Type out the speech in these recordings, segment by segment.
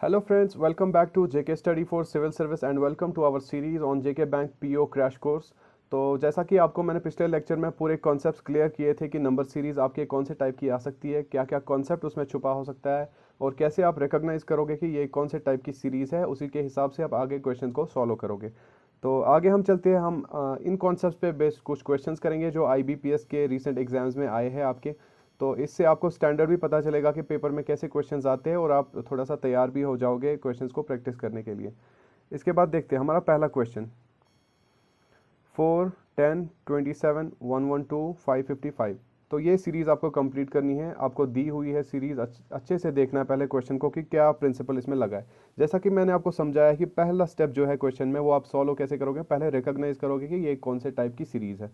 Hello friends, welcome back to JK Study for Civil Service and welcome to our series on JK Bank PO Crash Course। तो जैसा कि आपको मैंने पिछले lecture में पूरे कॉन्सेप्ट्स क्लियर किए थे कि नंबर सीरीज़ आपके कौन से टाइप की आ सकती है, क्या क्या कॉन्सेप्ट उसमें छुपा हो सकता है और कैसे आप रिकॉग्नाइज करोगे कि ये कौन से टाइप की सीरीज़ है, उसी के हिसाब से आप आगे क्वेश्चन को सॉल्व करोगे। तो आगे हम चलते हैं, हम इन कॉन्सेप्ट्स पे बेस्ड कुछ क्वेश्चंस करेंगे जो IBPS के रिसेंट एग्जाम्स में आए हैं आपके। तो इससे आपको स्टैंडर्ड भी पता चलेगा कि पेपर में कैसे क्वेश्चंस आते हैं और आप थोड़ा सा तैयार भी हो जाओगे क्वेश्चंस को प्रैक्टिस करने के लिए। इसके बाद देखते हैं हमारा पहला क्वेश्चन 4, 10, 27, 112, 555। तो ये सीरीज़ आपको कंप्लीट करनी है, आपको दी हुई है सीरीज़। अच्छे से देखना है पहले क्वेश्चन को कि क्या प्रिंसिपल इसमें लगा है। जैसा कि मैंने आपको समझाया कि पहला स्टेप जो है क्वेश्चन में वो आप सॉल्व कैसे करोगे, पहले रिकॉग्नाइज करोगे कि ये कौन से टाइप की सीरीज़ है।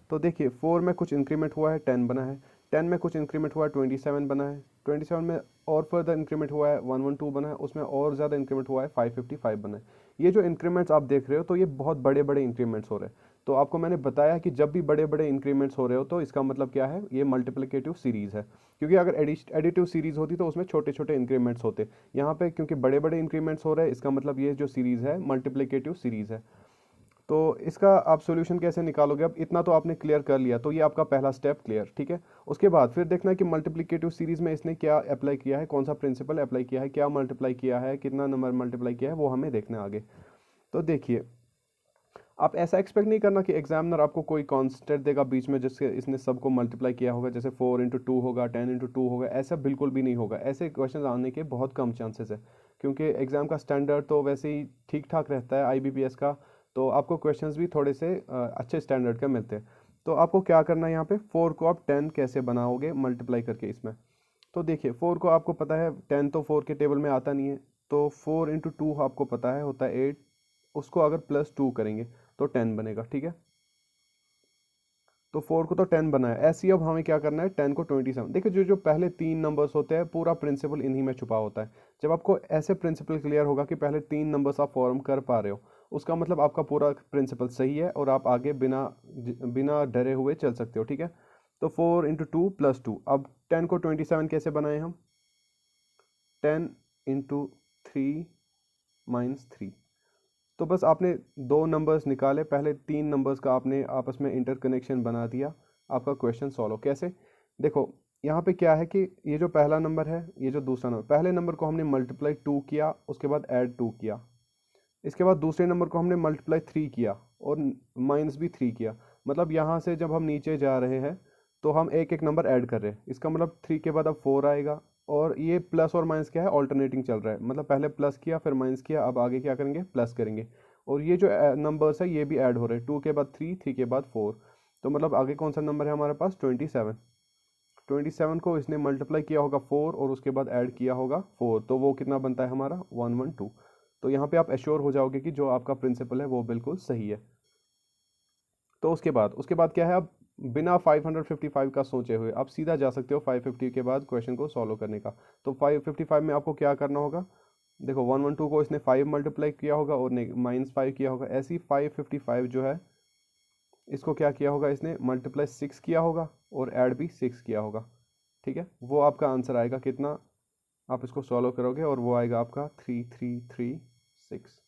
तो देखिए 4 में कुछ इंक्रीमेंट हुआ है, 10 बना है। 10 में कुछ इंक्रीमेंट हुआ है, 27 बना है। 27 में और फर्दर इंक्रीमेंट हुआ है, 112 बना है। उसमें और ज़्यादा इंक्रीमेंट हुआ है, 555 बना है। ये जो इंक्रीमेंट्स आप देख रहे हो तो ये बहुत बड़े बड़े इंक्रीमेंट्स हो रहे हैं। तो आपको मैंने बताया कि जब भी बड़े बड़े इंक्रीमेंट्स हो रहे हो तो इसका मतलब क्या है, ये मल्टीप्लिकेटिव सीरीज़ है। क्योंकि अगर एडिटिव सीरीज़ होती तो उसमें छोटे छोटे इंक्रीमेंट्स होते। यहाँ पे क्योंकि बड़े बड़े इंक्रीमेंट्स हो रहे हैं, इसका मतलब ये जो सीरीज़ है मल्टीप्लिकेटिव सीरीज़ है। तो इसका आप सॉल्यूशन कैसे निकालोगे, अब इतना तो आपने क्लियर कर लिया, तो ये आपका पहला स्टेप क्लियर, ठीक है। उसके बाद फिर देखना है कि मल्टीप्लिकेटिव सीरीज़ में इसने क्या अप्लाई किया है, कौन सा प्रिंसिपल अप्लाई किया है, क्या मल्टीप्लाई किया है, कितना नंबर मल्टीप्लाई किया है, वो हमें देखना है आगे। तो देखिए आप ऐसा एक्सपेक्ट नहीं करना कि एग्जामिनर आपको कोई कॉन्स्टेंट देगा बीच में जिससे इसने सबको मल्टीप्लाई किया होगा, जैसे 4 इंटू 2 होगा, 10 इंटू 2 होगा। ऐसा बिल्कुल भी नहीं होगा, ऐसे क्वेश्चन आने के बहुत कम चांसेस है। क्योंकि एग्ज़ाम का स्टैंडर्ड तो वैसे ही ठीक ठाक रहता है IBPS का। तो आपको क्वेश्चंस भी थोड़े से अच्छे स्टैंडर्ड के मिलते हैं। तो आपको क्या करना है, यहाँ पे 4 को आप 10 कैसे बनाओगे मल्टीप्लाई करके इसमें। तो देखिए 4 को आपको पता है, 10 तो 4 के टेबल में आता नहीं है। तो 4 इंटू 2 आपको पता है होता है 8। उसको अगर +2 करेंगे तो 10 बनेगा, ठीक है। तो 4 को तो 10 बनाया, ऐसे ही अब हमें क्या करना है 10 को 27। देखिए जो जो पहले 3 नंबर्स होते हैं पूरा प्रिंसिपल इन्हीं में छुपा होता है। जब आपको ऐसे प्रिंसिपल क्लियर होगा कि पहले 3 नंबर्स आप फॉर्म कर पा रहे हो, उसका मतलब आपका पूरा प्रिंसिपल सही है और आप आगे बिना बिना डरे हुए चल सकते हो, ठीक है। तो 4 इंटू 2 +2। अब 10 को 27 कैसे बनाए हम, 10 इंटू 3 -3। तो बस आपने 2 नंबर्स निकाले, पहले 3 नंबर्स का आपने आपस में इंटरकनेक्शन बना दिया, आपका क्वेश्चन सॉल्व। कैसे, देखो यहाँ पे क्या है कि ये जो पहला नंबर है, ये जो दूसरा नंबर, पहले नंबर को हमने मल्टीप्लाई 2 किया, उसके बाद ऐड 2 किया। इसके बाद दूसरे नंबर को हमने मल्टीप्लाई 3 किया और माइनस भी 3 किया। मतलब यहाँ से जब हम नीचे जा रहे हैं तो हम एक एक नंबर ऐड कर रहे हैं। इसका मतलब 3 के बाद अब 4 आएगा। और ये प्लस और माइनस क्या है, ऑल्टरनेटिंग चल रहा है। मतलब पहले प्लस किया फिर माइनस किया, अब आगे क्या करेंगे, प्लस करेंगे। और ये जो नंबर्स है ये भी ऐड हो रहे हैं, 2 के बाद 3, 3 के बाद 4। तो मतलब आगे कौन सा नंबर है हमारे पास, 27। 27 को इसने मल्टीप्लाई किया होगा 4 और उसके बाद ऐड किया होगा 4, तो वो कितना बनता है हमारा, 112। तो यहाँ पे आप एश्योर हो जाओगे कि जो आपका प्रिंसिपल है वो बिल्कुल सही है। तो उसके बाद क्या है, अब बिना 555 का सोचे हुए आप सीधा जा सकते हो 550 के बाद क्वेश्चन को सॉल्व करने का। तो 555 में आपको क्या करना होगा, देखो 112 को इसने 5 मल्टीप्लाई किया होगा और -5 किया होगा। ऐसी 555 जो है इसको क्या किया होगा, इसने मल्टीप्लाई 6 किया होगा और ऐड भी 6 किया होगा, ठीक है। वो आपका आंसर आएगा कितना, आप इसको सॉल्व करोगे और वो आएगा आपका 3336।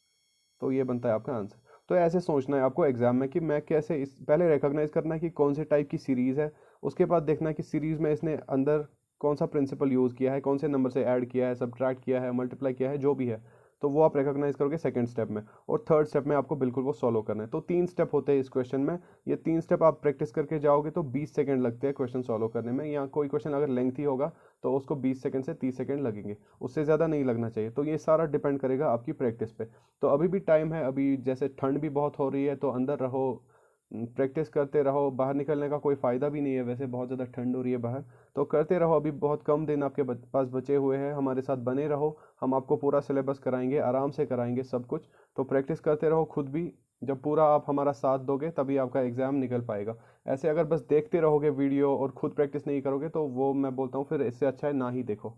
तो ये बनता है आपका आंसर। तो ऐसे सोचना है आपको एग्जाम में कि मैं कैसे इस, पहले रिकॉग्नाइज करना है कि कौन से टाइप की सीरीज़ है। उसके बाद देखना है कि सीरीज़ में इसने अंदर कौन सा प्रिंसिपल यूज़ किया है, कौन से नंबर से ऐड किया है, सब्ट्रैक्ट किया है, मल्टीप्लाई किया है, जो भी है। तो वो आप रिकॉग्नाइज करोगे सेकंड स्टेप में। और थर्ड स्टेप में आपको बिल्कुल वो सॉल्व करना है। तो 3 स्टेप होते हैं इस क्वेश्चन में। ये 3 स्टेप आप प्रैक्टिस करके जाओगे तो 20 सेकंड लगते हैं क्वेश्चन सॉल्व करने में। या कोई क्वेश्चन अगर लेंथी होगा तो उसको 20 सेकंड से 30 सेकंड लगेंगे, उससे ज़्यादा नहीं लगना चाहिए। तो ये सारा डिपेंड करेगा आपकी प्रैक्टिस पे। तो अभी भी टाइम है, अभी जैसे ठंड भी बहुत हो रही है तो अंदर रहो, प्रैक्टिस करते रहो। बाहर निकलने का कोई फ़ायदा भी नहीं है, वैसे बहुत ज़्यादा ठंड हो रही है बाहर। तो करते रहो, अभी बहुत कम दिन आपके पास बचे हुए हैं। हमारे साथ बने रहो, हम आपको पूरा सिलेबस कराएंगे, आराम से कराएंगे सब कुछ। तो प्रैक्टिस करते रहो खुद भी। जब पूरा आप हमारा साथ दोगे तभी आपका एग्ज़ाम निकल पाएगा। ऐसे अगर बस देखते रहोगे वीडियो और खुद प्रैक्टिस नहीं करोगे तो वो मैं बोलता हूँ फिर इससे अच्छा है ना ही देखो,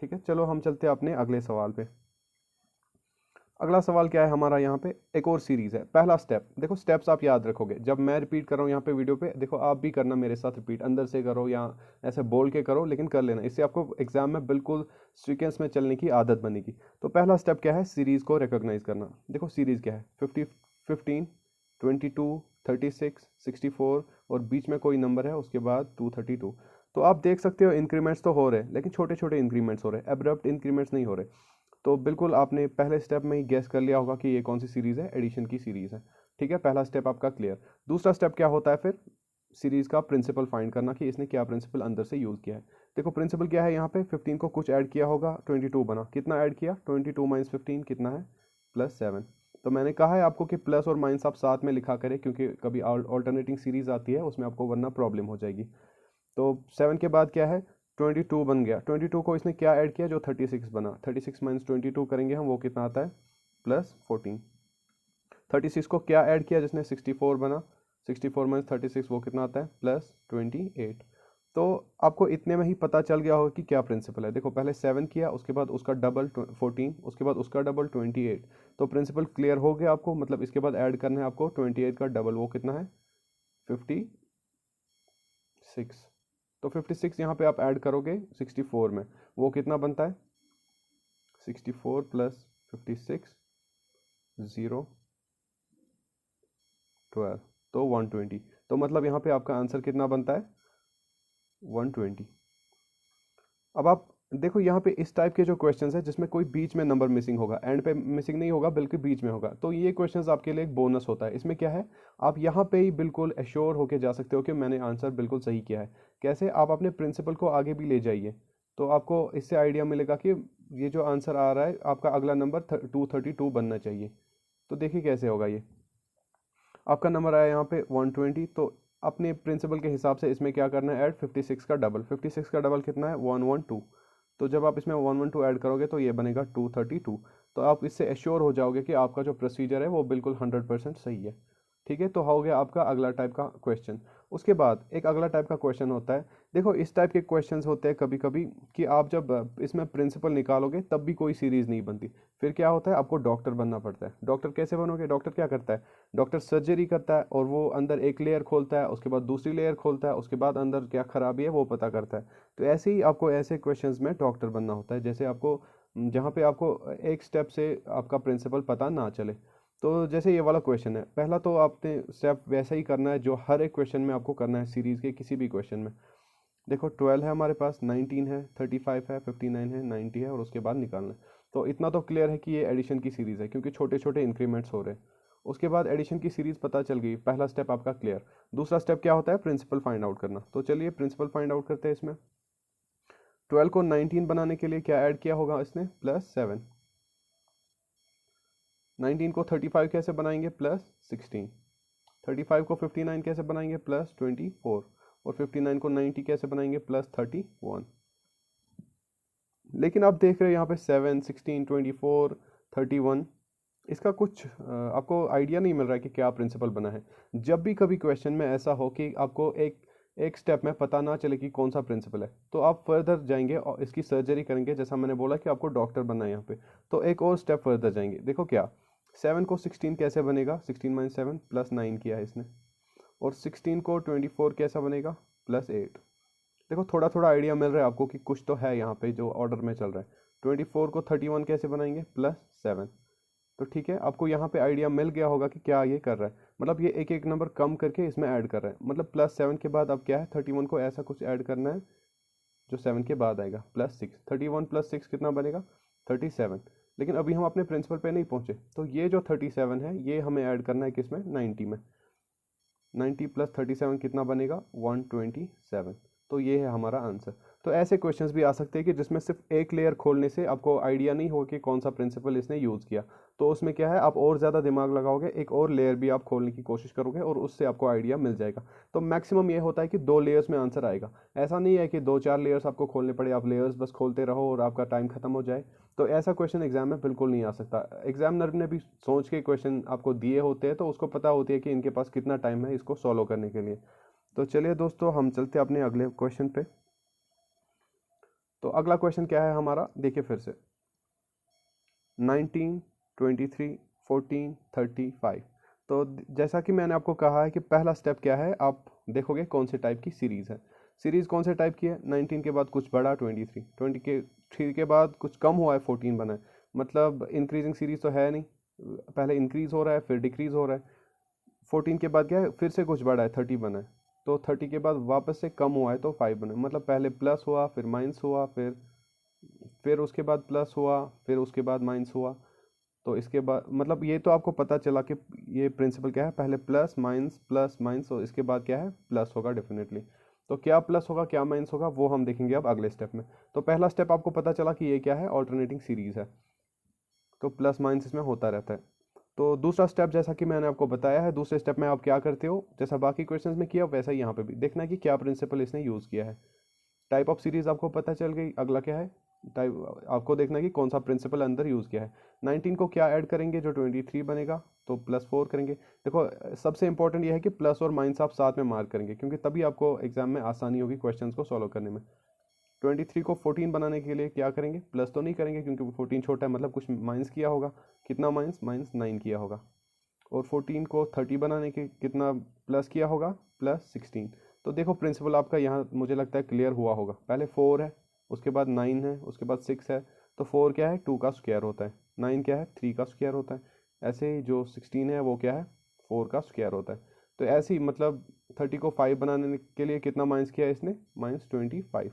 ठीक है। चलो हम चलते हैं अपने अगले सवाल पे। अगला सवाल क्या है हमारा यहाँ पे, एक और सीरीज़ है। पहला स्टेप, देखो स्टेप्स आप याद रखोगे, जब मैं रिपीट कर रहा हूँ यहाँ पे वीडियो पे, देखो आप भी करना मेरे साथ रिपीट, अंदर से करो या ऐसे बोल के करो, लेकिन कर लेना, इससे आपको एग्जाम में बिल्कुल सीक्वेंस में चलने की आदत बनेगी। तो पहला स्टेप क्या है, सीरीज़ को रिकॉग्नाइज करना। देखो सीरीज़ क्या है, 15, 22, 36, 64 और बीच में कोई नंबर है, उसके बाद 232। तो आप देख सकते हो इंक्रीमेंट्स तो हो रहे हैं, लेकिन छोटे छोटे इंक्रीमेंट्स हो रहे हैं, एब्रप्ट इंक्रीमेंट्स नहीं हो रहे। तो बिल्कुल आपने पहले स्टेप में ही गेस कर लिया होगा कि ये कौन सी सीरीज़ है, एडिशन की सीरीज़ है। ठीक है, पहला स्टेप आपका क्लियर। दूसरा स्टेप क्या होता है फिर, सीरीज़ का प्रिंसिपल फाइंड करना कि इसने क्या प्रिंसिपल अंदर से यूज़ किया है। देखो प्रिंसिपल क्या है यहाँ पे, 15 को कुछ ऐड किया होगा, 22 बना, कितना ऐड किया, 22 माइनस 15 कितना है, +7। तो मैंने कहा है आपको कि प्लस और माइनस आप साथ में लिखा करें, क्योंकि कभी ऑल्टरनेटिंग सीरीज़ आती है उसमें आपको वरना प्रॉब्लम हो जाएगी। तो 7 के बाद क्या है, 22 बन गया, 22 को इसने क्या ऐड किया, जो 36 बना, 36 माइनस 22 करेंगे हम, वो कितना आता है, +14। 36 को क्या ऐड किया जिसने, 64 बना, 64 माइनस 36 वो कितना आता है, +28। तो आपको इतने में ही पता चल गया होगा कि क्या प्रिंसिपल है। देखो पहले 7 किया, उसके बाद उसका डबल 14, उसके बाद उसका डबल 28। तो प्रिंसिपल क्लियर हो गया आपको, मतलब इसके बाद ऐड करना है आपको 28 का डबल, वो कितना है, 56। तो 56 यहाँ पे आप ऐड करोगे 64 में, वो कितना बनता है, 64 + 56, 0, 12, तो 120। तो मतलब यहाँ पे आपका आंसर कितना बनता है, 120। अब आप देखो यहाँ पे इस टाइप के जो क्वेश्चंस है जिसमें कोई बीच में नंबर मिसिंग होगा, एंड पे मिसिंग नहीं होगा बल्कि बीच में होगा, तो ये क्वेश्चंस आपके लिए एक बोनस होता है। इसमें क्या है, आप यहाँ पे ही बिल्कुल एश्योर होके जा सकते हो कि मैंने आंसर बिल्कुल सही किया है। कैसे, आप अपने प्रिंसिपल को आगे भी ले जाइए, तो आपको इससे आइडिया मिलेगा कि ये जो आंसर आ रहा है आपका अगला नंबर 232 बनना चाहिए। तो देखिए कैसे होगा ये, आपका नंबर आया यहाँ पे 120, तो अपने प्रिंसिपल के हिसाब से इसमें क्या करना है, ऐड 56 का डबल, 56 का डबल कितना है, 112। तो जब आप इसमें 112 ऐड करोगे तो ये बनेगा 232। तो आप इससे एश्योर हो जाओगे कि आपका जो प्रोसीजर है वो बिल्कुल 100% सही है। ठीक है, तो हो गया आपका अगला टाइप का क्वेश्चन। उसके बाद एक अगला टाइप का क्वेश्चन होता है, देखो इस टाइप के क्वेश्चंस होते हैं कभी कभी कि आप जब इसमें प्रिंसिपल निकालोगे तब भी कोई सीरीज़ नहीं बनती, फिर क्या होता है, आपको डॉक्टर बनना पड़ता है। डॉक्टर कैसे बनोगे, डॉक्टर क्या करता है, डॉक्टर सर्जरी करता है और वो अंदर एक लेयर खोलता है, उसके बाद दूसरी लेयर खोलता है, उसके बाद अंदर क्या खराबी है वो पता करता है। तो ऐसे ही आपको ऐसे क्वेश्चंस में डॉक्टर बनना होता है, जैसे आपको जहाँ पे आपको एक स्टेप से आपका प्रिंसिपल पता ना चले। तो जैसे ये वाला क्वेश्चन है, पहला तो आपने स्टेप वैसा ही करना है जो हर एक क्वेश्चन में आपको करना है, सीरीज़ के किसी भी क्वेश्चन में। देखो 12 है हमारे पास, 19 है, 35 है, 59 है, 90 है और उसके बाद निकालना है। तो इतना तो क्लियर है कि ये एडिशन की सीरीज़ है क्योंकि छोटे छोटे इंक्रीमेंट्स हो रहे हैं। उसके बाद एडिशन की सीरीज़ पता चल गई, पहला स्टेप आपका क्लियर। दूसरा स्टेप क्या होता है, प्रिंसिपल फाइंड आउट करना। तो चलिए प्रिंसिपल फाइंड आउट करते हैं। इसमें 12 को 19 बनाने के लिए क्या ऐड किया होगा इसने, +7। 19 को 35 कैसे बनाएंगे, +16। 35 को 59 कैसे बनाएंगे, +24। और 59 को 90 कैसे बनाएंगे, +31। लेकिन आप देख रहे हो यहाँ पे 7, 16, 24, 31, इसका कुछ आपको आइडिया नहीं मिल रहा है कि क्या प्रिंसिपल बना है। जब भी कभी क्वेश्चन में ऐसा हो कि आपको एक एक स्टेप में पता ना चले कि कौन सा प्रिंसिपल है, तो आप फर्दर जाएंगे और इसकी सर्जरी करेंगे, जैसा मैंने बोला कि आपको डॉक्टर बनना है यहाँ पे। तो एक और स्टेप फर्दर जाएंगे, देखो क्या, 7 को 16 कैसे बनेगा, 16 माइनस 7 +9 किया है इसने। और 16 को 24 कैसा बनेगा, +8। देखो थोड़ा थोड़ा आइडिया मिल रहा है आपको कि कुछ तो है यहाँ पे जो ऑर्डर में चल रहा है। 24 को 31 कैसे बनाएंगे, +7। तो ठीक है, आपको यहाँ पे आइडिया मिल गया होगा कि क्या ये कर रहा है, मतलब ये एक एक नंबर कम करके इसमें ऐड कर रहा है, मतलब +7 के बाद अब क्या है, 31 को ऐसा कुछ ऐड करना है जो 7 के बाद आएगा, +6। 31 + 6 कितना बनेगा, 37। लेकिन अभी हम अपने प्रिंसिपल पे नहीं पहुंचे, तो ये जो 37 है ये हमें ऐड करना है किसमें, 90 में। 90 + 37 कितना बनेगा, 127। तो ये है हमारा आंसर। तो ऐसे क्वेश्चंस भी आ सकते हैं कि जिसमें सिर्फ एक लेयर खोलने से आपको आइडिया नहीं हो कि कौन सा प्रिंसिपल इसने यूज़ किया, तो उसमें क्या है, आप और ज़्यादा दिमाग लगाओगे, एक और लेयर भी आप खोलने की कोशिश करोगे और उससे आपको आइडिया मिल जाएगा। तो मैक्सिमम ये होता है कि 2 लेयर्स में आंसर आएगा। ऐसा नहीं है कि 2-4 लेयर्स आपको खोलने पड़े, आप लेयर्स बस खोलते रहो और आपका टाइम खत्म हो जाए। तो ऐसा क्वेश्चन एग्जाम में बिल्कुल नहीं आ सकता। एग्जामिनर ने भी सोच के क्वेश्चन आपको दिए होते हैं, तो उसको पता होती है कि इनके पास कितना टाइम है इसको सॉल्व करने के लिए। तो चलिए दोस्तों हम चलते हैं अपने अगले क्वेश्चन पे। तो अगला क्वेश्चन क्या है हमारा, देखिए फिर से, 19, 23, 14, 35। तो जैसा कि मैंने आपको कहा है कि पहला स्टेप क्या है, आप देखोगे कौन से टाइप की सीरीज़ है। सीरीज़ कौन से टाइप की है, 19 के बाद कुछ बढ़ा 23, 23 के बाद कुछ कम हुआ है 14 बना है, मतलब इंक्रीजिंग सीरीज़ तो है नहीं, पहले इंक्रीज़ हो रहा है फिर डिक्रीज़ हो रहा है। 14 के बाद क्या है, फिर से कुछ बढ़ा है 30 बना है, तो 30 के बाद वापस से कम हुआ है तो 5 बना है। मतलब पहले प्लस हुआ फिर माइनस हुआ फिर उसके बाद प्लस हुआ फिर उसके बाद माइनस हुआ। तो इसके बाद मतलब ये तो आपको पता चला कि ये प्रिंसिपल क्या है, पहले प्लस माइनस और इसके बाद क्या है, प्लस होगा डेफिनेटली। तो क्या प्लस होगा क्या माइनस होगा वो हम देखेंगे अब अगले स्टेप में। तो पहला स्टेप आपको पता चला कि ये क्या है, ऑल्टरनेटिंग सीरीज़ है, तो प्लस माइनस इसमें होता रहता है। तो दूसरा स्टेप जैसा कि मैंने आपको बताया है, दूसरे स्टेप में आप क्या करते हो, जैसा बाकी क्वेश्चंस में किया वैसा ही यहाँ पे भी देखना है कि क्या प्रिंसिपल इसने यूज़ किया है। टाइप ऑफ सीरीज आपको पता चल गई, अगला क्या है, टाइप आपको देखना है कि कौन सा प्रिंसिपल अंदर यूज़ किया है। 19 को क्या ऐड करेंगे, जो 23 बनेगा तो +4 करेंगे। देखो सबसे इंपॉर्टेंट ये है कि प्लस और माइनस आप साथ में मार्क करेंगे, क्योंकि तभी आपको एग्जाम में आसानी होगी क्वेश्चंस को सॉल्व करने में। 23 को 14 बनाने के लिए क्या करेंगे, प्लस तो नहीं करेंगे क्योंकि 14 छोटा है, मतलब कुछ माइनस किया होगा, कितना माइनस, -9 किया होगा। और 14 को 30 बनाने के कितना प्लस किया होगा, +16। तो देखो प्रिंसिपल आपका यहाँ मुझे लगता है क्लियर हुआ होगा। पहले 4 है, उसके बाद 9 है, उसके बाद 6 है, तो 4 क्या है, 2 का स्क्वायर होता है, 9 क्या है, 3 का स्क्वायर होता है। ऐसे ही जो 16 है वो क्या है, 4 का स्क्वायर होता है। तो ऐसे ही मतलब 30 को 5 बनाने के लिए कितना माइनस किया है इसने, -25।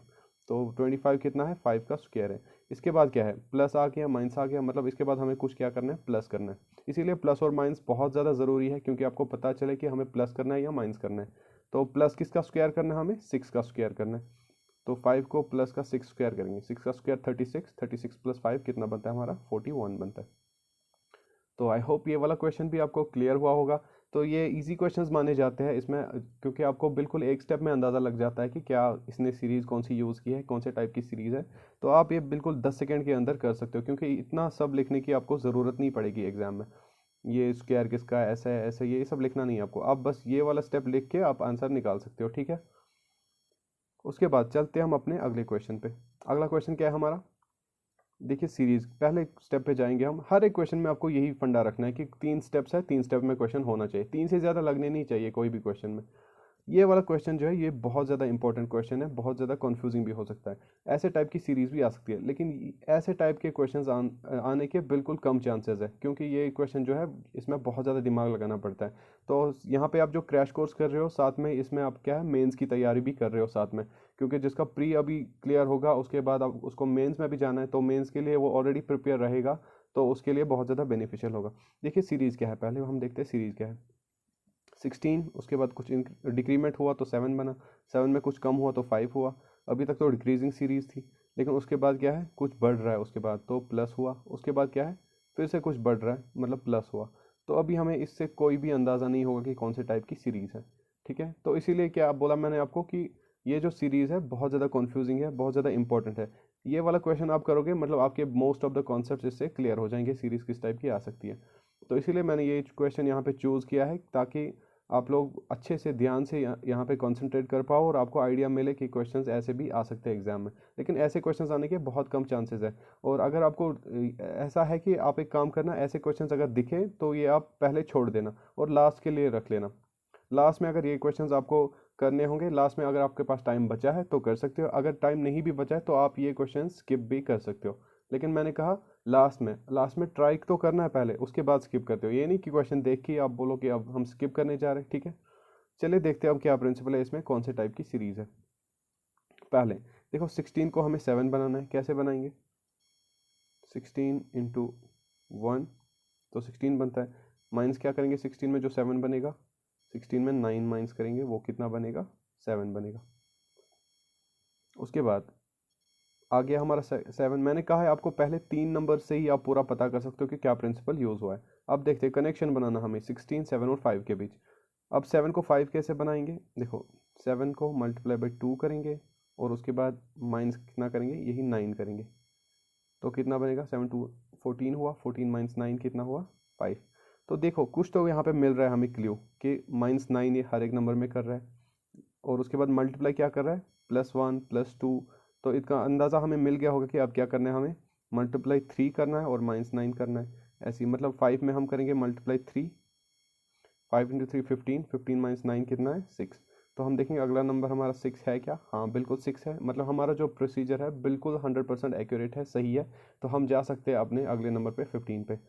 तो 25 कितना है, 5 का स्क्वायर है। इसके बाद क्या है, प्लस आ गया माइनस आ गया, मतलब इसके बाद हमें कुछ क्या करना है, प्लस करना है। इसीलिए प्लस और माइनस बहुत ज़्यादा ज़रूरी है, क्योंकि आपको पता चले कि हमें प्लस करना है या माइनस करना है। तो प्लस किसका स्क्वायर करना है, हमें 6 का स्क्वायर करना है। तो 5 को प्लस का 6 स्क्वायर करेंगे, 6 का स्क्वायर 36, 36 + 5 कितना बनता है हमारा, 41 बनता है। तो आई होप ये वाला क्वेश्चन भी आपको क्लियर हुआ होगा। तो ये इजी क्वेश्चंस माने जाते हैं इसमें, क्योंकि आपको बिल्कुल एक स्टेप में अंदाज़ा लग जाता है कि क्या इसने सीरीज़ कौन सी यूज़ की है, कौन से टाइप की सीरीज़ है। तो आप ये बिल्कुल 10 सेकंड के अंदर कर सकते हो, क्योंकि इतना सब लिखने की आपको ज़रूरत नहीं पड़ेगी एग्जाम में। ये स्क्वायर किसका है, ऐसा है ऐसा, ये सब लिखना नहीं है आपको, आप बस ये वाला स्टेप लिख के आप आंसर निकाल सकते हो, ठीक है। उसके बाद चलते हैं हम अपने अगले क्वेश्चन पे। अगला क्वेश्चन क्या है हमारा, देखिए सीरीज पहले स्टेप पे जाएंगे हम। हर एक क्वेश्चन में आपको यही फंडा रखना है कि 3 स्टेप्स है, 3 स्टेप में क्वेश्चन होना चाहिए, 3 से ज़्यादा लगने नहीं चाहिए कोई भी क्वेश्चन में। ये वाला क्वेश्चन जो है ये बहुत ज़्यादा इंपॉर्टेंट क्वेश्चन है, बहुत ज़्यादा कंफ्यूजिंग भी हो सकता है। ऐसे टाइप की सीरीज़ भी आ सकती है, लेकिन ऐसे टाइप के क्वेश्चंस आने के बिल्कुल कम चांसेस है, क्योंकि ये क्वेश्चन जो है इसमें बहुत ज़्यादा दिमाग लगाना पड़ता है। तो यहाँ पे आप जो क्रैश कोर्स कर रहे हो साथ में, इसमें आप क्या है, मेंस की तैयारी भी कर रहे हो साथ में, क्योंकि जिसका प्री अभी क्लियर होगा उसके बाद अब उसको मेंस में भी जाना है, तो मेंस के लिए वो ऑलरेडी प्रिपेयर रहेगा, तो उसके लिए बहुत ज़्यादा बेनिफिशियल होगा। देखिए सीरीज़ क्या है, पहले हम देखते हैं सीरीज़ क्या है। 16, उसके बाद कुछ डिक्रीमेंट हुआ तो 7 बना, 7 में कुछ कम हुआ तो 5 हुआ। अभी तक तो डिक्रीजिंग सीरीज़ थी, लेकिन उसके बाद क्या है, कुछ बढ़ रहा है, उसके बाद तो प्लस हुआ, उसके बाद क्या है, फिर से कुछ बढ़ रहा है, मतलब प्लस हुआ। तो अभी हमें इससे कोई भी अंदाज़ा नहीं होगा कि कौन से टाइप की सीरीज़ है, ठीक है। तो इसीलिए क्या बोला मैंने आपको कि ये जो सीरीज़ है बहुत ज़्यादा कन्फ्यूजिंग है, बहुत ज़्यादा इंपॉर्टेंट है। ये वाला क्वेश्चन आप करोगे मतलब आपके मोस्ट ऑफ द कॉन्सेप्ट इससे क्लियर हो जाएंगे, सीरीज़ किस टाइप की आ सकती है। तो इसीलिए मैंने ये क्वेश्चन यहाँ पे चूज़ किया है, ताकि आप लोग अच्छे से ध्यान से यहाँ पे कंसंट्रेट कर पाओ और आपको आइडिया मिले कि क्वेश्चंस ऐसे भी आ सकते हैं एग्जाम में। लेकिन ऐसे क्वेश्चंस आने के बहुत कम चांसेस है। और अगर आपको ऐसा है कि आप एक काम करना, ऐसे क्वेश्चंस अगर दिखे तो ये आप पहले छोड़ देना और लास्ट के लिए रख लेना। लास्ट में अगर ये क्वेश्चंस आपको करने होंगे, लास्ट में अगर आपके पास टाइम बचा है तो कर सकते हो, अगर टाइम नहीं भी बचा है तो आप ये क्वेश्चन स्किप भी कर सकते हो। लेकिन मैंने कहा लास्ट में ट्राई तो करना है पहले, उसके बाद स्किप करते हो। ये नहीं कि क्वेश्चन देख के आप बोलो कि अब हम स्किप करने जा रहे हैं, ठीक है। चलिए देखते हैं अब क्या प्रिंसिपल है इसमें, कौन से टाइप की सीरीज़ है। पहले देखो 16 को हमें 7 बनाना है, कैसे बनाएंगे, 16 इंटू 1 तो 16 बनता है। माइनस क्या करेंगे 16 में, जो 7 बनेगा, 16 में 9 माइनस करेंगे, वो कितना बनेगा, 7 बनेगा। उसके बाद आ गया हमारा 7। मैंने कहा है आपको पहले 3 नंबर से ही आप पूरा पता कर सकते हो कि क्या प्रिंसिपल यूज़ हुआ है। अब देखते हैं कनेक्शन बनाना हमें 16, 7 और 5 के बीच। अब 7 को 5 कैसे बनाएंगे, देखो 7 को मल्टीप्लाई बाई 2 करेंगे और उसके बाद माइनस कितना करेंगे, यही 9 करेंगे, तो कितना बनेगा, 7 2 14 हुआ, 14 माइनस 9 कितना हुआ, 5। तो देखो कुछ तो यहाँ पे मिल रहा है हमें क्ल्यू कि -9 ये हर एक नंबर में कर रहा है, और उसके बाद मल्टीप्लाई क्या कर रहा है, +1 +2। तो इसका अंदाज़ा हमें मिल गया होगा कि अब क्या करना है, हमें मल्टीप्लाई 3 करना है और -9 करना है। ऐसी मतलब 5 में हम करेंगे मल्टीप्लाई 3, 5 इंटू 3 15, 15 माइनस 9 कितना है 6। तो हम देखेंगे अगला नंबर हमारा 6 है क्या, हाँ बिल्कुल 6 है, मतलब हमारा जो प्रोसीजर है बिल्कुल 100% एक्यूरेट है, सही है। तो हम जा सकते हैं अपने अगले नंबर पे 15 पे।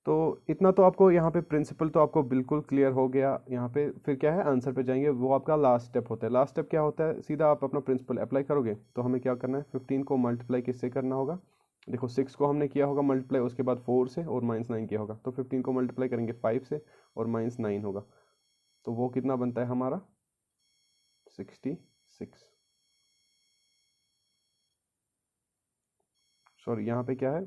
तो इतना तो आपको यहाँ पे प्रिंसिपल तो आपको बिल्कुल क्लियर हो गया। यहाँ पे फिर क्या है, आंसर पे जाएंगे, वो आपका लास्ट स्टेप होता है। लास्ट स्टेप क्या होता है, सीधा आप अपना प्रिंसिपल अप्लाई करोगे। तो हमें क्या करना है, 15 को मल्टीप्लाई किससे करना होगा, देखो 6 को हमने किया होगा मल्टीप्लाई, उसके बाद 4 से और -9 किया होगा। तो 15 को मल्टीप्लाई करेंगे 5 से और -9 होगा, तो वो कितना बनता है हमारा 66। सॉरी यहाँ पे क्या है,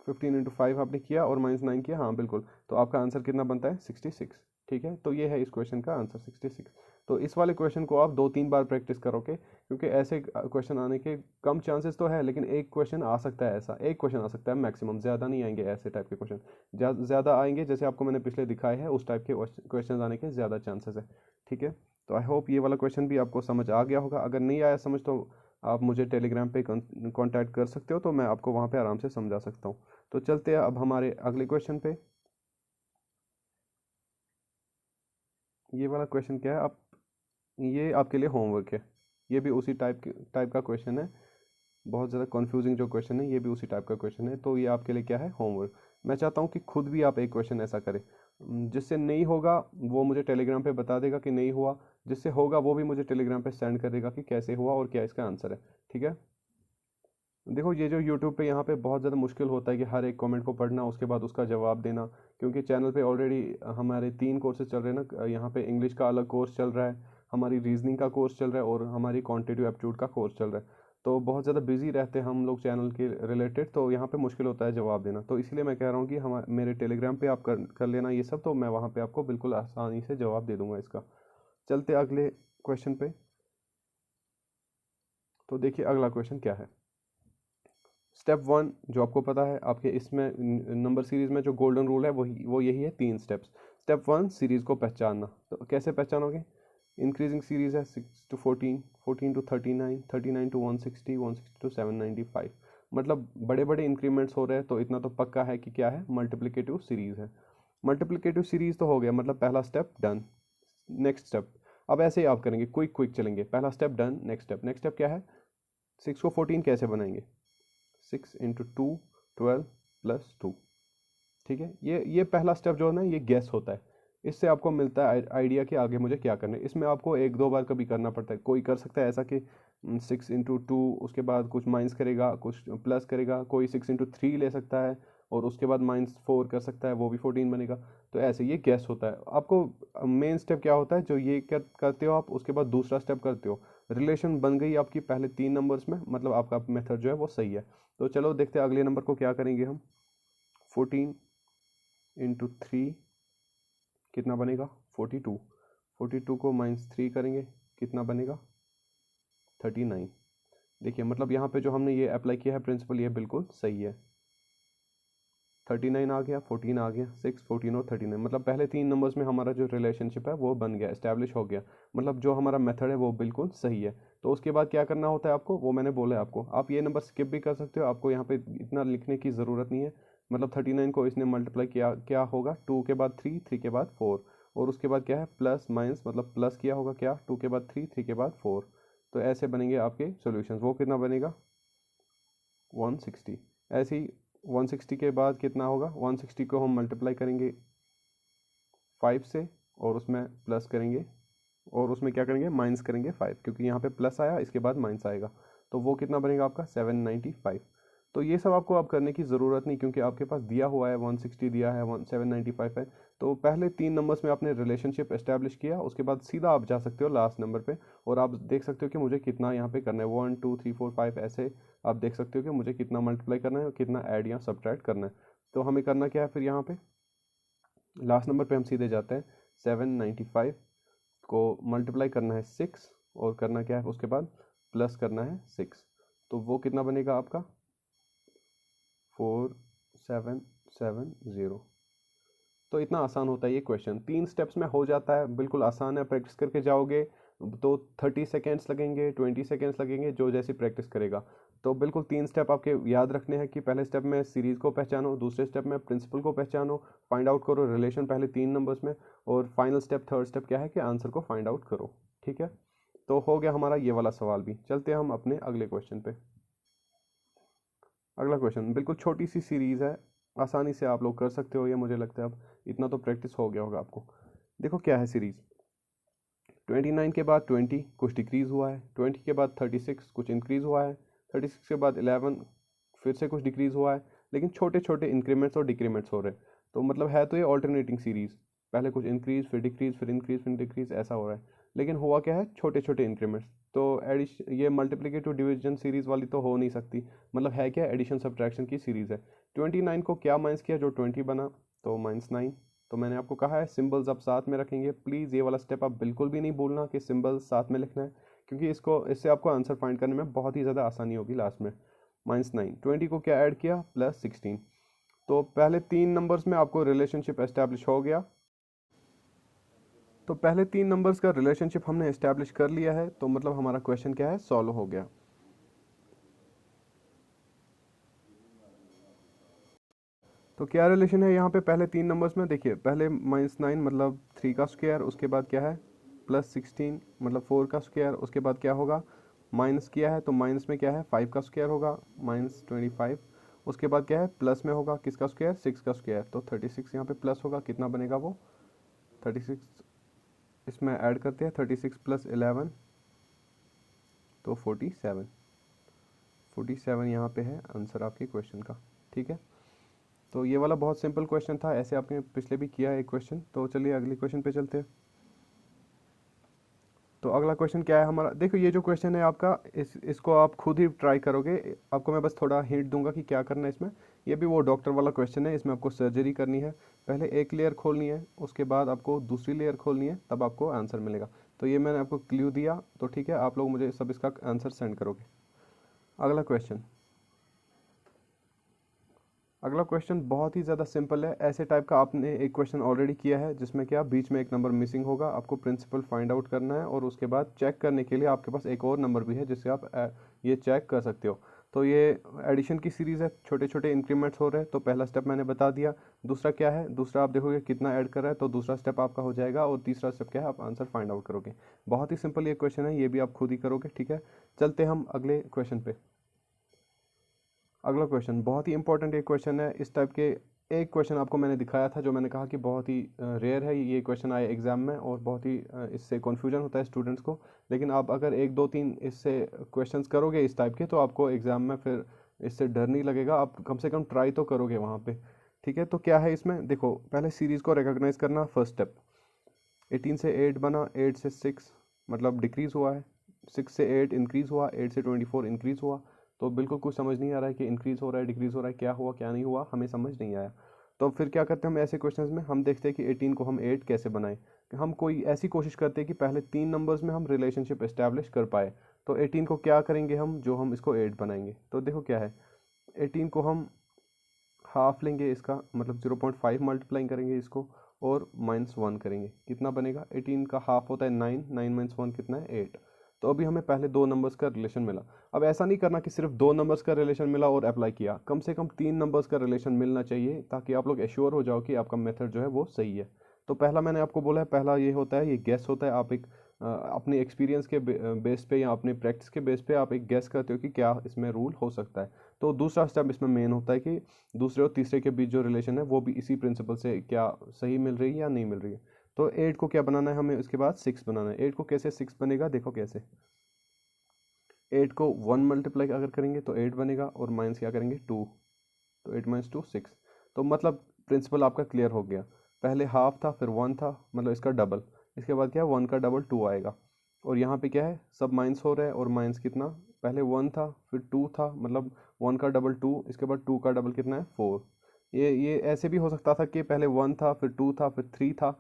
15 इंटू 5 आपने किया और -9 किया, हाँ बिल्कुल। तो आपका आंसर कितना बनता है 66। ठीक है, तो ये है इस क्वेश्चन का आंसर 66। तो इस वाले क्वेश्चन को आप 2-3 बार प्रैक्टिस करोगे, क्योंकि ऐसे क्वेश्चन आने के कम चांसेस तो है, लेकिन एक क्वेश्चन आ सकता है, ऐसा एक क्वेश्चन आ सकता है मैक्सिमम, ज़्यादा नहीं आएंगे ऐसे टाइप के क्वेश्चन। ज़्यादा आएंगे जैसे आपको मैंने पिछले दिखाए हैं, उस टाइप के क्वेश्चन आने के ज़्यादा चांसेस है। ठीक है, तो आई होप ये वाला क्वेश्चन भी आपको समझ आ गया होगा। अगर नहीं आया समझ तो आप मुझे टेलीग्राम पे कांटेक्ट कर सकते हो, तो मैं आपको वहाँ पे आराम से समझा सकता हूँ। तो चलते हैं अब हमारे अगले क्वेश्चन पे। ये वाला क्वेश्चन क्या है, आप ये आपके लिए होमवर्क है। ये भी उसी टाइप का क्वेश्चन है, बहुत ज़्यादा कंफ्यूजिंग जो क्वेश्चन है, ये भी उसी टाइप का क्वेश्चन है। तो ये आपके लिए क्या है, होमवर्क। मैं चाहता हूँ कि खुद भी आप एक क्वेश्चन ऐसा करें। जिससे नहीं होगा वो मुझे टेलीग्राम पे बता देगा कि नहीं हुआ, जिससे होगा वो भी मुझे टेलीग्राम पे सेंड कर देगा कि कैसे हुआ और क्या इसका आंसर है। ठीक है, देखो ये जो यूट्यूब पे यहाँ पे बहुत ज़्यादा मुश्किल होता है कि हर एक कमेंट को पढ़ना, उसके बाद उसका जवाब देना, क्योंकि चैनल पे ऑलरेडी हमारे 3 कोर्सेज चल रहे हैं ना। यहाँ पे इंग्लिश का अलग कोर्स चल रहा है, हमारी रीजनिंग का कोर्स चल रहा है और हमारी क्वांटिटेटिव एप्टीट्यूड का कोर्स चल रहा है। तो बहुत ज़्यादा बिजी रहते हैं हम लोग चैनल के रिलेटेड, तो यहाँ पे मुश्किल होता है जवाब देना। तो इसलिए मैं कह रहा हूँ कि हम मेरे टेलीग्राम पे आप कर लेना ये सब, तो मैं वहाँ पे आपको बिल्कुल आसानी से जवाब दे दूँगा इसका। चलते अगले क्वेश्चन पे। तो देखिए अगला क्वेश्चन क्या है। स्टेप 1 जो आपको पता है, आपके इसमें नंबर सीरीज में जो गोल्डन रूल है वो यही है, 3 स्टेप्स। स्टेप 1 सीरीज को पहचानना। तो कैसे पहचानोगे, इंक्रीजिंग सीरीज है 6 to 14, 14 to 39, 39 to 160, 160 to 795। मतलब बड़े बड़े इंक्रीमेंट्स हो रहे हैं, तो इतना तो पक्का है कि क्या है, मल्टीप्लिकेटिव सीरीज है। मल्टीप्लिकेटिव सीरीज तो हो गया, मतलब पहला स्टेप डन। नेक्स्ट स्टेप, अब ऐसे ही आप करेंगे, क्विक क्विक चलेंगे। पहला स्टेप डन, नेक्स्ट स्टेप क्या है, 6 को 14 कैसे बनाएंगे, 6 इंटू 2 12 प्लस 2। ठीक है, ये पहला स्टेप जो है ना, ये गैस होता है। इससे आपको मिलता है आइडिया कि आगे मुझे क्या करना है। इसमें आपको 1-2 बार कभी करना पड़ता है। कोई कर सकता है ऐसा कि 6 इंटू 2, उसके बाद कुछ माइनस करेगा, कुछ प्लस करेगा। कोई 6 इंटू 3 ले सकता है और उसके बाद -4 कर सकता है, वो भी 14 बनेगा। तो ऐसे ये गैस होता है। आपको मेन स्टेप क्या होता है, जो ये करते हो आप, उसके बाद दूसरा स्टेप करते हो, रिलेशन बन गई आपकी पहले 3 नंबर्स में, मतलब आपका मेथड जो है वो सही है। तो चलो देखते हैं अगले नंबर को क्या करेंगे हम। 14 इंटू 3 कितना बनेगा, 42। 42 को -3 करेंगे, कितना बनेगा 39। देखिए मतलब यहाँ पे जो हमने ये अप्लाई किया है प्रिंसिपल, ये बिल्कुल सही है। 39 आ गया, 14 आ गया, 6, 14 और 39, मतलब पहले 3 नंबर्स में हमारा जो रिलेशनशिप है वो बन गया, एस्टैब्लिश हो गया। मतलब जो हमारा मेथड है वो बिल्कुल सही है। तो उसके बाद क्या करना होता है आपको, वो मैंने बोला है आपको। आप ये नंबर स्किप भी कर सकते हो, आपको यहाँ पे इतना लिखने की ज़रूरत नहीं है। मतलब 39 को इसने मल्टीप्लाई किया, क्या होगा, 2 के बाद 3, 3 के बाद 4, और उसके बाद क्या है प्लस माइनस, मतलब प्लस किया होगा क्या, 2 के बाद 3, 3 के बाद 4। तो ऐसे बनेंगे आपके सोल्यूशन। वो कितना बनेगा 160। ऐसे ही 160 के बाद कितना होगा, 160 को हम मल्टीप्लाई करेंगे 5 से और उसमें प्लस करेंगे, और उसमें क्या करेंगे, माइनस करेंगे 5, क्योंकि यहाँ पे प्लस आया, इसके बाद माइनस आएगा। तो वो कितना बनेगा आपका 795। तो ये सब आपको अब करने की ज़रूरत नहीं, क्योंकि आपके पास दिया हुआ है 160 दिया है, 795 है। तो पहले 3 नंबर्स में आपने रिलेशनशिप एस्टैब्लिश किया, उसके बाद सीधा आप जा सकते हो लास्ट नंबर पे, और आप देख सकते हो कि मुझे कितना यहाँ पे करना है, 1 2 3 4 5 ऐसे आप देख सकते हो कि मुझे कितना मल्टीप्लाई करना है और कितना ऐड या सब्ट्रैक्ट करना है। तो हमें करना क्या है फिर, यहाँ पे लास्ट नंबर पे हम सीधे जाते हैं। 795 को मल्टीप्लाई करना है 6, और करना क्या है उसके बाद प्लस करना है 6। तो वो कितना बनेगा आपका 4770। तो इतना आसान होता है ये क्वेश्चन, 3 स्टेप्स में हो जाता है, बिल्कुल आसान है। प्रैक्टिस करके जाओगे तो 30 सेकेंड्स लगेंगे, 20 सेकेंड्स लगेंगे, जो जैसी प्रैक्टिस करेगा। तो बिल्कुल 3 स्टेप आपके याद रखने हैं कि पहले स्टेप में सीरीज़ को पहचानो, दूसरे स्टेप में प्रिंसिपल को पहचानो, फाइंड आउट करो रिलेशन पहले 3 नंबर्स में, और फाइनल स्टेप थर्ड स्टेप क्या है कि आंसर को फाइंड आउट करो। ठीक है, तो हो गया हमारा ये वाला सवाल भी। चलते हैं हम अपने अगले क्वेश्चन पे। अगला क्वेश्चन बिल्कुल छोटी सी सीरीज़ है, आसानी से आप लोग कर सकते हो, ये मुझे लगता है अब इतना तो प्रैक्टिस हो गया होगा आपको। देखो क्या है सीरीज़, 29 के बाद 20 कुछ डिक्रीज़ हुआ है, 20 के बाद 36 कुछ इंक्रीज़ हुआ है, 36 के बाद 11 फिर से कुछ डिक्रीज़ हुआ है, लेकिन छोटे छोटे इंक्रीमेंट्स और डिक्रीमेंट्स हो रहे हैं। तो मतलब है तो ये ऑल्टरनेटिंग सीरीज़, पहले कुछ इंक्रीज़ फिर डिक्रीज़ फिर इंक्रीज़ फिर डिक्रीज़ ऐसा हो रहा है, लेकिन हुआ क्या है छोटे छोटे इंक्रीमेंट्स। तो एडिशन, ये मल्टीप्लिकेटिव डिवीजन सीरीज़ वाली तो हो नहीं सकती, मतलब है क्या एडिशन सब्ट्रैक्शन की सीरीज़ है। 29 को क्या माइनस किया, जो 20 बना, तो -9। तो मैंने आपको कहा है सिंबल्स आप साथ में रखेंगे, प्लीज़ ये वाला स्टेप आप बिल्कुल भी नहीं भूलना कि सिंबल्स साथ में लिखना है, क्योंकि इससे आपको आंसर फाइंड करने में बहुत ही ज़्यादा आसानी होगी लास्ट में। -9, 20 को क्या ऐड किया, +16। तो पहले 3 नंबर्स में आपको रिलेशनशिप एस्टैब्लिश हो गया, तो पहले 3 नंबर्स का रिलेशनशिप हमने इस्टेब्लिश कर लिया है, तो मतलब हमारा क्वेश्चन क्या है, सॉल्व हो गया। तो क्या रिलेशन है यहाँ पे पहले 3 नंबर्स में, देखिए पहले -9 मतलब 3 का स्क्वायर, उसके बाद क्या है +16 मतलब 4 का स्क्वायर, उसके बाद क्या होगा, माइनस किया है तो माइनस में क्या है 5 का स्क्वायर होगा, -25। उसके बाद क्या है प्लस में होगा किसका स्क्वायर, 6 का स्क्वायर, तो 36 यहाँ पे प्लस होगा, कितना बनेगा वो 36, इसमें ऐड करते हैं 36 + 11 तो 47 यहाँ पे है आंसर आपके क्वेश्चन का। ठीक है, तो ये वाला बहुत सिंपल क्वेश्चन था, ऐसे आपने पिछले भी किया है एक क्वेश्चन। तो चलिए अगले क्वेश्चन पे चलते हैं। तो अगला क्वेश्चन क्या है हमारा, देखो ये जो क्वेश्चन है आपका, इसको आप खुद ही ट्राई करोगे, आपको मैं बस थोड़ा हिंट दूंगा कि क्या करना है इसमें। ये भी वो डॉक्टर वाला क्वेश्चन है, इसमें आपको सर्जरी करनी है, पहले एक लेयर खोलनी है, उसके बाद आपको दूसरी लेयर खोलनी है, तब आपको आंसर मिलेगा। तो ये मैंने आपको क्ल्यू दिया, तो ठीक है आप लोग मुझे सब इसका आंसर सेंड करोगे। अगला क्वेश्चन, अगला क्वेश्चन बहुत ही ज़्यादा सिंपल है, ऐसे टाइप का आपने एक क्वेश्चन ऑलरेडी किया है जिसमें क्या बीच में एक नंबर मिसिंग होगा, आपको प्रिंसिपल फाइंड आउट करना है, और उसके बाद चेक करने के लिए आपके पास एक और नंबर भी है जिससे आप ये चेक कर सकते हो। तो ये एडिशन की सीरीज़ है, छोटे छोटे इंक्रीमेंट्स हो रहे हैं, तो पहला स्टेप मैंने बता दिया। दूसरा क्या है, दूसरा आप देखोगे कितना ऐड कर रहा है, तो दूसरा स्टेप आपका हो जाएगा, और तीसरा स्टेप क्या है, आप आंसर फाइंड आउट करोगे। बहुत ही सिंपल ये क्वेश्चन है, ये भी आप खुद ही करोगे। ठीक है, चलते हम अगले क्वेश्चन पे। अगला क्वेश्चन बहुत ही इंपॉर्टेंट एक क्वेश्चन है, इस टाइप के एक क्वेश्चन आपको मैंने दिखाया था जो मैंने कहा कि बहुत ही रेयर है ये क्वेश्चन आए एग्जाम में, और बहुत ही इससे कन्फ्यूजन होता है स्टूडेंट्स को। लेकिन आप अगर 1 2 3 इससे क्वेश्चंस करोगे इस टाइप के, तो आपको एग्जाम में फिर इससे डर नहीं लगेगा, आप कम से कम ट्राई तो करोगे वहाँ पे। ठीक है, तो क्या है इसमें, देखो पहले सीरीज़ को रिकॉग्नाइज करना, फर्स्ट स्टेप। 18 से 8 बना, 8 से 6 मतलब डिक्रीज़ हुआ है, 6 से 8 इंक्रीज़ हुआ, 8 से 24 इंक्रीज़ हुआ। तो बिल्कुल कुछ समझ नहीं आ रहा है कि इंक्रीज़ हो रहा है डिक्रीज़ हो रहा है, क्या हुआ क्या नहीं हुआ, हमें समझ नहीं आया। तो फिर क्या करते हैं हम ऐसे क्वेश्चंस में, हम देखते हैं कि 18 को हम 8 कैसे बनाएं, हम कोई ऐसी कोशिश करते हैं कि पहले 3 नंबर्स में हम रिलेशनशिप इस्टेब्लिश कर पाए। तो 18 को क्या करेंगे हम, जो हम इसको 8 बनाएंगे, तो देखो क्या है, 18 को हम हाफ लेंगे इसका, मतलब 0.5 मल्टीप्लाइंग करेंगे इसको, और -1 करेंगे, कितना बनेगा, 18 का हाफ होता है 9, 9 - 1 कितना है 8। तो अभी हमें पहले 2 नंबर्स का रिलेशन मिला। अब ऐसा नहीं करना कि सिर्फ 2 नंबर्स का रिलेशन मिला और अप्लाई किया, कम से कम 3 नंबर्स का रिलेशन मिलना चाहिए, ताकि आप लोग एश्योर हो जाओ कि आपका मेथड जो है वो सही है। तो पहला मैंने आपको बोला है, पहला ये होता है, ये गेस होता है, आप एक अपने एक्सपीरियंस के बेस पे या अपने प्रैक्टिस के बेस पे आप एक गेस करते हो कि क्या इसमें रूल हो सकता है। तो दूसरा स्टेप इसमें मेन होता है कि दूसरे और तीसरे के बीच जो रिलेशन है वो भी इसी प्रिंसिपल से क्या सही मिल रही है या नहीं मिल रही है। तो 8 को क्या बनाना है हमें, उसके बाद 6 बनाना है। 8 को कैसे 6 बनेगा, देखो कैसे, 8 को 1 मल्टीप्लाई अगर करेंगे तो 8 बनेगा, और माइनस क्या करेंगे 2, तो 8 - 2 6। तो मतलब प्रिंसिपल आपका क्लियर हो गया, पहले हाफ था फिर 1 था, मतलब इसका डबल, इसके बाद क्या है 1 का डबल 2 आएगा, और यहाँ पे क्या है सब माइनस हो रहा है, और माइनस कितना, पहले 1 था फिर 2 था, मतलब 1 का डबल 2, इसके बाद 2 का डबल कितना है 4। ये ऐसे भी हो सकता था कि पहले 1 था फिर 2 था फिर 3 था,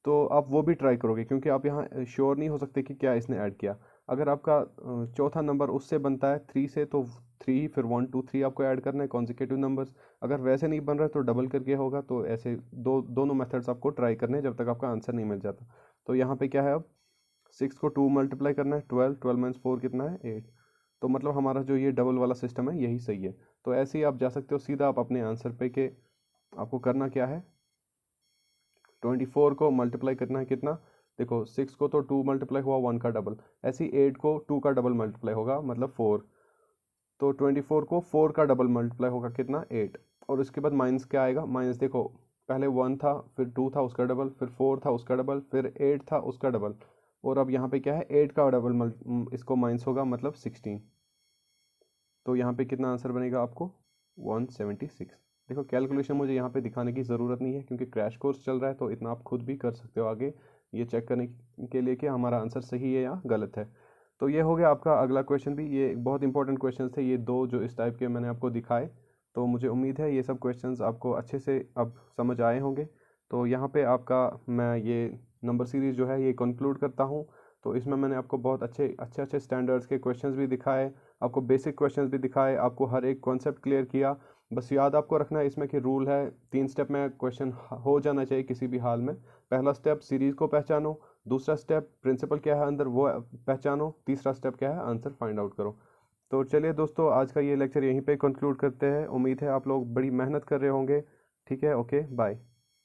तो आप वो भी ट्राई करोगे, क्योंकि आप यहाँ श्योर नहीं हो सकते कि क्या इसने ऐड किया। अगर आपका चौथा नंबर उससे बनता है 3 से, तो 3 फिर 1 2 3 आपको ऐड करना है कॉन्जिक्यूटिव नंबर्स। अगर वैसे नहीं बन रहा है तो डबल करके होगा, तो ऐसे दोनों मेथड्स आपको ट्राई करने हैं जब तक आपका आंसर नहीं मिल जाता। तो यहाँ पे क्या है अब 6 को 2 मल्टीप्लाई करना है 12, 12 माइनस 4 कितना है 8। तो मतलब हमारा जो ये डबल वाला सिस्टम है यही सही है। तो ऐसे ही आप जा सकते हो सीधा आप अपने आंसर पे के आपको करना क्या है, 24 को मल्टीप्लाई करना है कितना, देखो 6 को तो 2 मल्टीप्लाई हुआ 1 का डबल, ऐसे ही 8 को 2 का डबल मल्टीप्लाई होगा मतलब 4। तो 24 को 4 का डबल मल्टीप्लाई होगा कितना 8। और उसके बाद माइनस क्या आएगा, माइनस देखो पहले 1 था, फिर 2 था उसका डबल, फिर 4 था उसका डबल, फिर 8 था उसका डबल, और अब यहाँ पे क्या है 8 का डबल इसको माइनस होगा मतलब 16। तो यहाँ पे कितना आंसर बनेगा आपको 176। देखो कैलकुलेशन मुझे यहाँ पे दिखाने की ज़रूरत नहीं है क्योंकि क्रैश कोर्स चल रहा है, तो इतना आप खुद भी कर सकते हो आगे ये चेक करने के लिए कि हमारा आंसर सही है या गलत है। तो ये हो गया आपका अगला क्वेश्चन भी, ये बहुत इंपॉर्टेंट क्वेश्चन थे ये दो जो इस टाइप के मैंने आपको दिखाए। तो मुझे उम्मीद है ये सब क्वेश्चंस आपको अच्छे से अब समझ आए होंगे। तो यहाँ पे आपका मैं ये नंबर सीरीज़ जो है ये कंक्लूड करता हूँ। तो इसमें मैंने आपको बहुत अच्छे स्टैंडर्ड्स के क्वेश्चंस भी दिखाए, आपको बेसिक क्वेश्चंस भी दिखाए, आपको हर एक कॉन्सेप्ट क्लियर किया। बस याद आपको रखना है इसमें कि रूल है 3 स्टेप में क्वेश्चन हो जाना चाहिए किसी भी हाल में। पहला स्टेप सीरीज़ को पहचानो, दूसरा स्टेप प्रिंसिपल क्या है अंदर वो पहचानो, तीसरा स्टेप क्या है आंसर फाइंड आउट करो। तो चलिए दोस्तों आज का ये लेक्चर यहीं पे कंक्लूड करते हैं। उम्मीद है आप लोग बड़ी मेहनत कर रहे होंगे। ठीक है, ओके बाय।